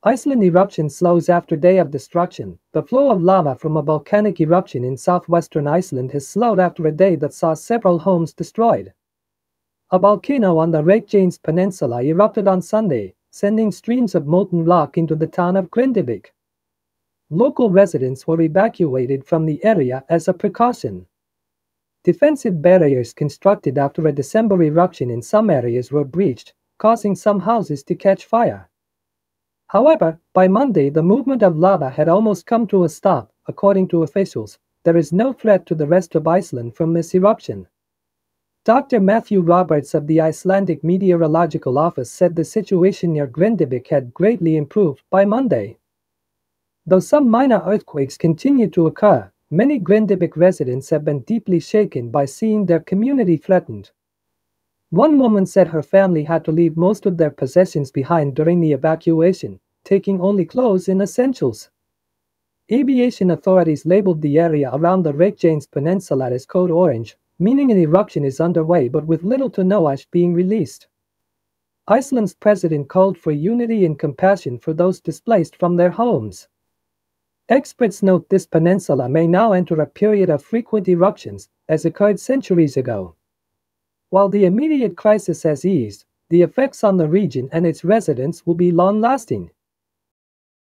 Iceland eruption slows after day of destruction. The flow of lava from a volcanic eruption in southwestern Iceland has slowed after a day that saw several homes destroyed. A volcano on the Reykjanes Peninsula erupted on Sunday, sending streams of molten rock into the town of Grindavik. Local residents were evacuated from the area as a precaution. Defensive barriers constructed after a December eruption in some areas were breached, causing some houses to catch fire. However, by Monday the movement of lava had almost come to a stop. According to officials, there is no threat to the rest of Iceland from this eruption. Dr. Matthew Roberts of the Icelandic Meteorological Office said the situation near Grindavik had greatly improved by Monday. Though some minor earthquakes continue to occur, many Grindavik residents have been deeply shaken by seeing their community threatened. One woman said her family had to leave most of their possessions behind during the evacuation, taking only clothes and essentials. Aviation authorities labeled the area around the Reykjanes Peninsula as code orange, meaning an eruption is underway but with little to no ash being released. Iceland's president called for unity and compassion for those displaced from their homes. Experts note this peninsula may now enter a period of frequent eruptions, as occurred centuries ago. While the immediate crisis has eased, the effects on the region and its residents will be long-lasting.